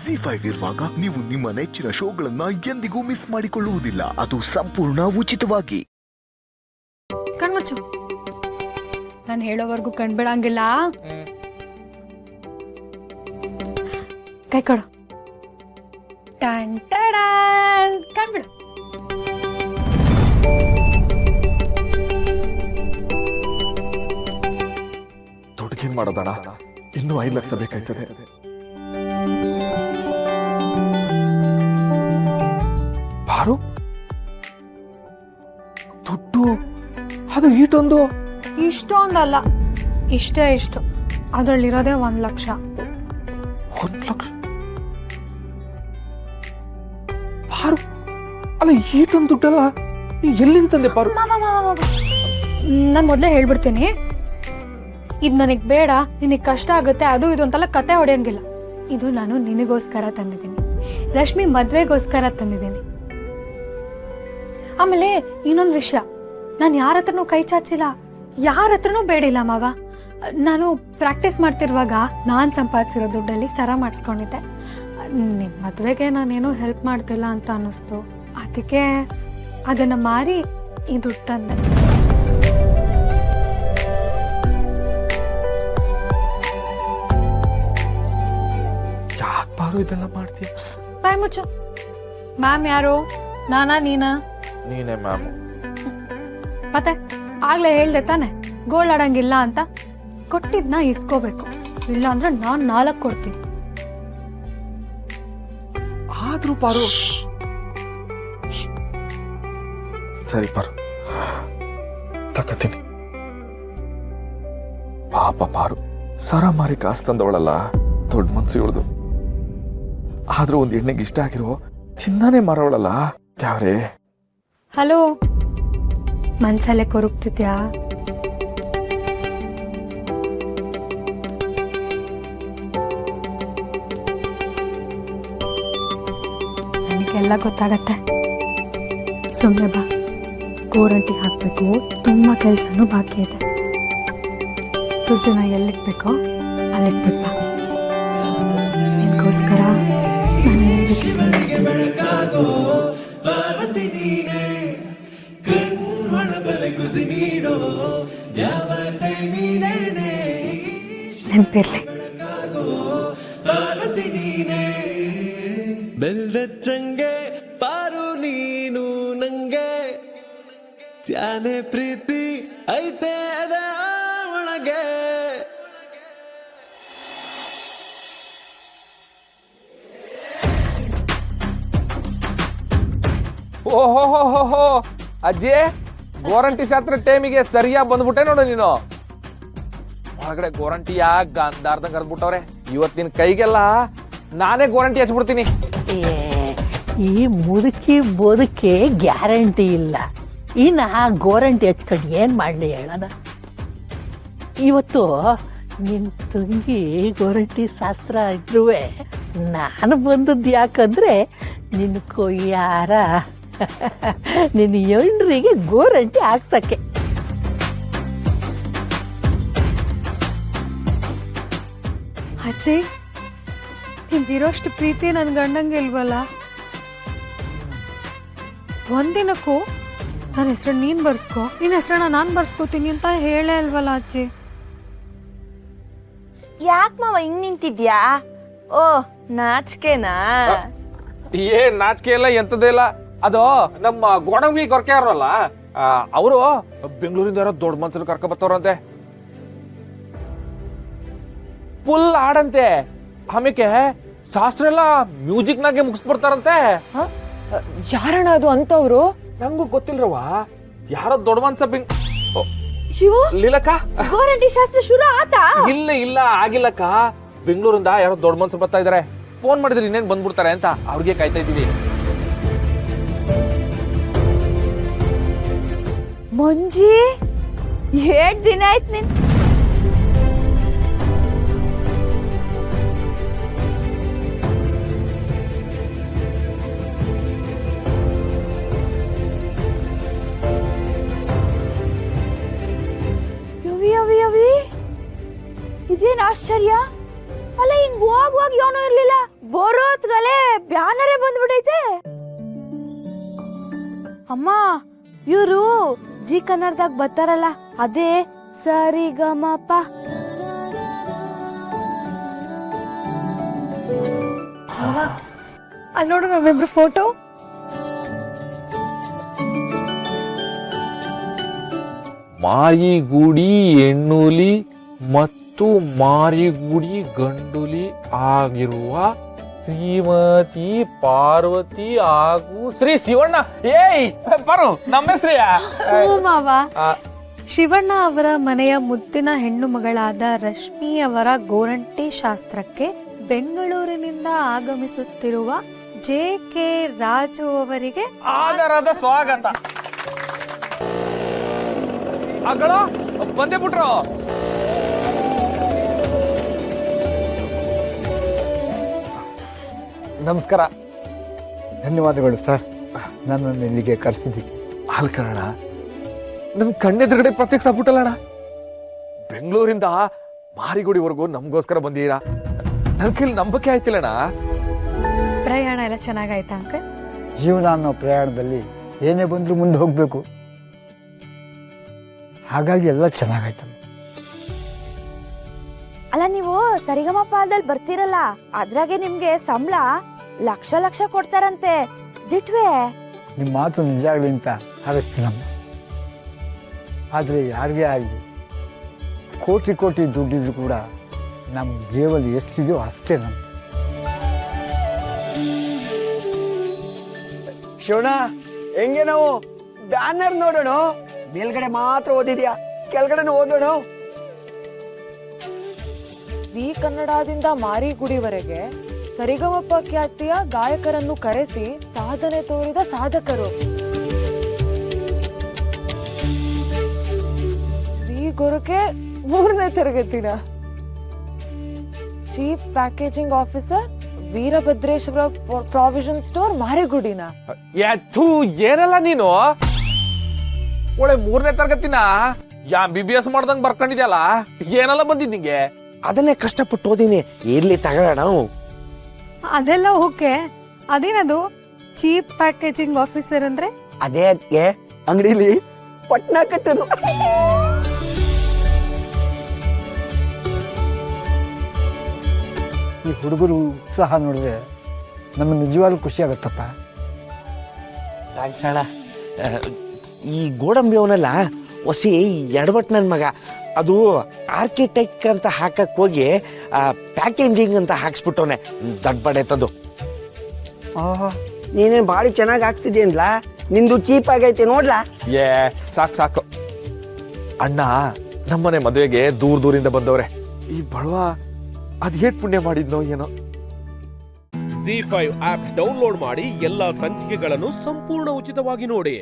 ZEE5 ಇರುವಾಗ ನೀವು ನಿಮ್ಮ ನೆಚ್ಚಿನ ಶೋಗಳನ್ನ ಎಂದಿಗೂ ಮಿಸ್ ಮಾಡಿಕೊಳ್ಳುವುದಿಲ್ಲ. ಅದು ಸಂಪೂರ್ಣ ಉಚಿತವಾಗಿ. ಕಣ್ಮುಚ್ಚು. ನಾನು ಹೇಳೋವರೆಗೂ ಕಣ್ಬಿಡಂಗಿಲ್ಲ. ಕೈ ಕೊಡು. ಟನ್ ಟಡನ್. ಕಣ್ಬಿಡು. ದುಡ್ಗೇನ್ ಮಾಡೋದಣ್ಣ, ಇನ್ನೂ 5 ಲಕ್ಷ ಬೇಕಾಯ್ತದೆ. ಬಾರು ದುಡ್ಡು ಅದು ಈಟೊಂದು ಇಷ್ಟೊಂದಲ್ಲ, ಇಷ್ಟು ಅದರಲ್ಲಿರೋದೇ 1 ಲಕ್ಷ. 1 ಲಕ್ಷ ಬಾರು, ಅಲ್ಲ ಈಟೊಂದು ದುಡ್ಡಲ್ಲ, ಎಲ್ಲಿಂದ ತಂದೆ ಬಾರು? ನಾನು ಮೊದಲೇ ಹೇಳ್ಬಿಡ್ತೀನಿ, ಇದು ನನಗೆ ಬೇಡ, ನಿನಗೆ ಕಷ್ಟ ಆಗುತ್ತೆ, ಅದು ಇದು ಅಂತೆಲ್ಲ ಕತೆ ಹೊಡೆಯಂಗಿಲ್ಲ. ಇದು ನಾನು ನಿನಗೋಸ್ಕರ ತಂದಿದ್ದೀನಿ, ರಶ್ಮಿ ಮದುವೆಗೋಸ್ಕರ ತಂದಿದ್ದೀನಿ. ಆಮೇಲೆ ಇನ್ನೊಂದು ವಿಷಯ, ನಾನು ಯಾರ ಹತ್ರನೂ ಕೈ ಚಾಚಿಲ್ಲ, ಯಾರ ಹತ್ರನೂ ಬೇಡಿಲ್ಲ ಮಾವ. ನಾನು ಪ್ರಾಕ್ಟೀಸ್ ಮಾಡ್ತಿರುವಾಗ ನಾನು ಸಂಪಾದಿಸಿರೋ ದುಡ್ಡಲ್ಲಿ ಸರ ಮಾಡಿಸ್ಕೊಂಡಿದ್ದೆ. ನಿಮ್ಮ ಮದುವೆಗೆ ನಾನೇನು ಹೆಲ್ಪ್ ಮಾಡ್ತಿಲ್ಲ ಅಂತ ಅನ್ನಿಸ್ತು, ಅದಕ್ಕೆ ಅದನ್ನು ಮಾರಿ ಈ ದುಡ್ಡು ತಂದೆ. ಯಾಕೆ ಬಾರು ಇದೆಲ್ಲ ಮಾಡ್ತೀಯ? ಬಾಯ್ ಮುಚ್ಚು. ಮ್ಯಾಮ್ ಯಾರು? ನಾನಾ ನೀನಾ? ನೀನೇ ಮ್ಯಾಮ್. ಮತ್ತೆ ಆಗ್ಲೇ ಹೇಳ್ದೆ ತಾನೆ ಗೋಲ್ಡ್ ಆಡಂಗಿಲ್ಲ ಅಂತ. ಕೊಟ್ಟಿದ್ನ ಇಸ್ಕೋಬೇಕು, ಇಲ್ಲ ಅಂದ್ರೆ ನಾನು 4 ಕೊಡ್ತೀನಿ. ಆದ್ರೂ ಪಾರು. ಸರಿ ಪಾರು, ತಕತೀನಿ. ಪಾಪ ಪಾರು, ಸರ ಮಾರಿ ಕಾಸು ತಂದವಳಲ್ಲ, ದೊಡ್ಡ ಮನ್ಸು ಇವಳ್ದು. ಆದ್ರೂ ಒಂದ್ ಎಣ್ಣೆಗೆ ಇಷ್ಟ ಆಗಿರೋ ಚಿನ್ನನೇ ಮಾರವಳಲ್ಲ, ಯಾವ್ರೇ? ಹಲೋ, ಮನ್ಸಲ್ಲೇ ಕೊರುಗ್ತಿದ್ಯಾ? ನನಗೆಲ್ಲ ಗೊತ್ತಾಗತ್ತೆ, ಸುಮ್ಮನೆ ಬಾ. ಗೋರಂಟಿಗೆ ಹಾಕ್ಬೇಕು, ತುಂಬ ಕೆಲಸನೂ ಬಾಕಿ ಇದೆ. ದುಡ್ಡನ್ನ ಎಲ್ಲಿಡ್ಬೇಕೋ ಅಲ್ಲಿಟ್ಬಿಟ್ಟು ಬಾ. ನಿನ್ಗೋಸ್ಕರ ನಾನು ಏನ್ ಬೇಕಿತ್ತು ನೆನಪಿರ್ಲಿ. ಬೆಲ್ದಚ್ಚಂಗೆ ಪಾರು ನೀನು ನಂಗೆ, ತ್ಯಾನೆ ಪ್ರೀತಿ ಐತೆ ಅದ ಒಳಗೆ. ಓಹೋ ಅಜ್ಜಿ, ಗೋರಂಟಿ ಶಾಸ್ತ್ರ ಟೈಮಿಗೆ ಸರಿಯಾಗಿ ಬಂದ್ಬಿಟ್ಟೆ ನೋಡು ನೀನು. ಹೊರಗಡೆ ಗೋರಂಟಿ ಯಾಕೆ ಗಂಧಾರ್ದಂಗೆ ಕರೆದ್ಬಿಟ್ಟವ್ರೆ. ಇವತ್ತಿನ ಕೈಗೆಲ್ಲ ನಾನೇ ಗೋರಂಟಿ ಹಚ್ಬಿಡ್ತೀನಿ. ಈ ಮುದುಕಿ ಬದುಕಿ ಗ್ಯಾರಂಟಿ ಇಲ್ಲ. ಇನ್ನು ಆ ಗೋರಂಟಿ ಹಚ್ಕೊಂಡು ಏನು ಮಾಡಲಿ ಹೇಳೋಣ? ಇವತ್ತು ನಿನ್ನ ತಂಗಿ ಗೋರಂಟಿ ಶಾಸ್ತ್ರ ಇದ್ರೂ ನಾನು ಬಂದದ್ದು ಯಾಕಂದ್ರೆ ನಿನ್ನ ಕೊಯ್ಯಾರ ನಿನ್ನ ಹೆಂಡ್ರಿಗೆ ಗೋರಂಟಿ ಹಾಕ್ಸಕ್ಕೆ. ಅಜ್ಜಿ, ನಿಮ್ಗಿರೋಷ್ಟು ಪ್ರೀತಿ ನನ್ನ ಗಂಡಂಗೆ ಇಲ್ವಲ್ಲ? ಒಂದಿನಕ್ಕೂ ನನ್ನ ಹೆಸರು ನೀನ್ ಬರ್ಸ್ಕೊ, ನಿನ್ನ ಹೆಸರನ್ನ ನಾನು ಬರ್ಸ್ಕೋತೀನಿ ಅಂತ ಹೇಳೇ ಅಲ್ವಲ್ಲ ಅಜ್ಜಿ? ಯಾಕೆ ಮಾವ ಹಿಂಗ್ ನಿಂತಿದ್ಯಾ? ಓ, ನಾಚಿಕೆನಾ? ಏನ್ ನಾಚಿಕೆ ಇಲ್ಲ, ಎಂತದೇ ಇಲ್ಲ. ಅದು ನಮ್ಮ ಗೋಡಂಬಿ ಗೊರಕೆ ಅವ್ರಲ್ಲ, ಅವರು ಬೆಂಗಳೂರಿಂದ ಯಾರೋ ದೊಡ್ಡ ಮನ್ಸಲ್ಲಿ ಕರ್ಕ ಬರ್ತವ್ರಂತೆ. ಫುಲ್ ಹಾಡಂತೆ, ಆಮೇಲೆ ಶಾಸ್ತ್ರ ಎಲ್ಲ ಮ್ಯೂಸಿಕ್ ನಾಗೆ ಮುಗಿಸ್ಬಿಡ್ತಾರಂತೆ. ಯಾರಣ್ಣ ಅದು ಅಂತವ್ರು? ನಂಗೂ ಗೊತ್ತಿಲ್ರವ, ಯಾರೋ ದೊಡ್ಡ ಮನ್ಸ ಶಿವು, ಲೀಲಕ್ಕ. ಗೋರಂಟಿ ಶಾಸ್ತ್ರ ಶುರು ಆತಾ? ಇಲ್ಲ ಆಗಿಲ್ಲಕ್ಕ. ಬೆಂಗಳೂರಿಂದ ಯಾರೋ ದೊಡ್ಡ ಮನ್ಸ ಬರ್ತಾ ಇದಾರೆ. ಫೋನ್ ಮಾಡಿದ್ರೆ ಇನ್ನೇನ್ ಬಂದ್ಬಿಡ್ತಾರೆ ಅಂತ ಅವ್ರಿಗೆ ಕಾಯ್ತಾ ಇದೀವಿ. ಮಂಜಿ, 7 ದಿನ ಆಯ್ತು ನಿನ್ ಇದೇನ್ ಆಶ್ಚರ್ಯ ಅಲ್ಲ, ಹಿಂಗ್ ಹೋಗುವಾಗ ಏನೂ ಇರ್ಲಿಲ್ಲ, ಬರೋ ಅಮ್ಮ ಇವರು ಜಿ ಕನ್ನಡದಾಗ ಬರ್ತಾರಲ್ಲ ಅದೇ ಸರಿಗಮಪ. ಅಲ್ಲಿ ನೋಡು ನಾವಿಬ್ರು ಫೋಟೋ. ಮಾರಿಗುಡಿ ಹೆಣ್ಣುಲಿ ಮತ್ತು ಮಾರಿಗುಡಿ ಗಂಡುಲಿ ಆಗಿರುವ ಶ್ರೀಮತಿ ಪಾರ್ವತಿ ಹಾಗೂ ಶ್ರೀ ಶಿವಣ್ಣ. ಏಯ್ ಬರು ನಮ್ಮ ಹೆಸ್ರಿಯ ಹ್ಞೂ ಮಾವ. ಶಿವಣ್ಣ ಅವರ ಮನೆಯ ಮುದ್ದಿನ ಹೆಣ್ಣು ಮಗಳಾದ ರಶ್ಮಿ ಅವರ ಗೋರಂಟಿ ಶಾಸ್ತ್ರಕ್ಕೆ ಬೆಂಗಳೂರಿನಿಂದ ಆಗಮಿಸುತ್ತಿರುವ ಜೆ.ಕೆ. ರಾಜು ಅವರಿಗೆ ಆದರದ ಸ್ವಾಗತ. ಆಗಳ ಬಂದೇ ಬಿಟ್ರು. ನಮಸ್ಕಾರ. ಧನ್ಯವಾದಗಳು ಸರ್, ನನ್ನನ್ನು ಇಲ್ಲಿಗೆ ಕರೆಸಿದ್ದಕ್ಕೆ. ಅಲ್ಕಣ ನನ್ ಕಣ್ಣೆದುರುಗಡೆ ಪ್ರತ್ಯಕ್ಷ ಆಗ್ಬಿಟ್ಟಲ್ಲಣ್ಣ. ಬೆಂಗಳೂರಿಂದ ಮಾರಿಗುಡಿವರೆಗೂ ನಮಗೋಸ್ಕರ ಬಂದೀರಾ. ನನ್ ಕೈಲಿ ನಂಬಕ್ಕೆ ಆಯ್ತಿಲ್ಲಣ್ಣ. ಪ್ರಯಾಣ ಎಲ್ಲ ಚೆನ್ನಾಗಾಯ್ತಾ ಅಂಕಲ್? ಜೀವನ ಅನ್ನೋ ಪ್ರಯಾಣದಲ್ಲಿ ಏನೇ ಬಂದರೂ ಮುಂದೆ ಹೋಗಬೇಕು, ಹಾಗಾಗಿ ಎಲ್ಲ ಚೆನ್ನಾಗಾಯ್ತಮ್ಮ. ಅಲ್ಲ ನೀವು ಸರಿಗಮಪ ಅದಲ್ಲಿ ಬರ್ತೀರಲ್ಲ, ಅದ್ರಾಗೆ ನಿಮ್ಗೆ ಸಂಬಳ ಲಕ್ಷ ಲಕ್ಷ ಕೊಡ್ತಾರಂತೆ. ದಿಟ್ವೇ? ನಿಮ್ಮ ಮಾತು ನಿಜ ಆಗಲಿ ಅಂತ ಹಾರೈಸ್ತೀನಮ್ಮ. ಆದರೆ ಯಾರಿಗೇ ಆಗಲಿ ಕೋಟಿ ಕೋಟಿ ದುಡ್ಡಿದ್ರು ಕೂಡ ನಮ್ಮ ಜೇಬಲ್ಲಿ ಎಷ್ಟಿದೆಯೋ ಅಷ್ಟೇ ನಮ್ಮ. ಶಿವಣ್ಣ, ಹೆಂಗೆ ನಾವು ಬ್ಯಾನರ್ ನೋಡೋಣ? ಮೇಲ್ಗಡೆ ಮಾತ್ರ ಓದಿದ್ಯಾ, ಕೆಳಗಡೆ ಓದೋಣ. ವಿ ಕನ್ನಡದಿಂದ ಮಾರಿಗುಡಿವರೆಗೆ ಸರಿಗಮಪ ಖ್ಯಾತಿಯ ಗಾಯಕರನ್ನು ಕರೆಸಿ ಸಾಧನೆ ತೋರಿದ ಸಾಧಕರು. ವಿ ಗುರುಕೆ 3ನೇ ತರಗತಿನ chief packaging officer Veerabhadreshwara provision store ಮಾರಿಗುಡಿನ. ಏನಲ್ಲ ನೀನು ಒಳ್ಳೆ 3ನೇ ತರಗತಿನ MBBS ಮಾಡ್ದಂಗ್ ಬರ್ಕೊಂಡಿದ್ಯಲ್ಲ. ಏನೆಲ್ಲ ಬಂದಿದ್ ನಿಂಗೆ? ಅದನ್ನೇ ಕಷ್ಟಪಟ್ಟು ಓದಿನಿ, ಇರ್ಲಿ ತಗೋಣ. ಅದೆಲ್ಲ ಓಕೆ. ಅದೇನದು ಚೀಪ್ ಪ್ಯಾಕೇಜಿಂಗ್ ಆಫೀಸರ್ ಅಂದ್ರೆ? ಅದೇ ಅದಕ್ಕೆ ಅಂಗಡಿಲಿ ಪಟ್ನ ಕಟ್ಟದು. ಈ ಹುಡುಗರು ಉತ್ಸಾಹ ನೋಡಿದ್ರೆ ನಮಗೆ ನಿಜವಾಗ್ಲೂ ಖುಷಿ ಆಗುತ್ತಪ್ಪ. ಸಣ, ಈ ಗೋಡಂಬಿ ಅವನಲ್ಲ ಹೊಸಿ ಎಡಬಟ್ ನನ್ನ ಮಗ. ಅದು ಆರ್ಕಿಟೆಕ್ಟ್ ಅಂತ ಹಾಕಕ್ ಹೋಗಿ ಪ್ಯಾಕೇಜಿಂಗ್ ಅಂತ ಹಾಕ್ಸ್ಬಿಟ್ಟವನೆ. ದೊಡ್ಡ ಬಡೈತದು. ನೀನೇನು ಭಾಳ ಚೆನ್ನಾಗಿ ಹಾಕ್ಸಿದ್ಯನ್ಲ, ನಿಂದು ಚೀಪ್ ಆಗೈತೆ ನೋಡ್ಲಾ. ಸಾಕು ಅಣ್ಣ, ನಮ್ಮನೆ ಮದುವೆಗೆ ದೂರದಿಂದ ಬಂದವ್ರೆ. ಈ ಬಡವ ಅದೇಟ್ ಪುಣ್ಯ ಮಾಡಿದ್ನೋ ಏನೋ. ZEE5 ಆಪ್ ಡೌನ್ಲೋಡ್ ಮಾಡಿ ಎಲ್ಲಾ ಸಂಚಿಕೆಗಳನ್ನು ಸಂಪೂರ್ಣ ಉಚಿತವಾಗಿ ನೋಡಿ.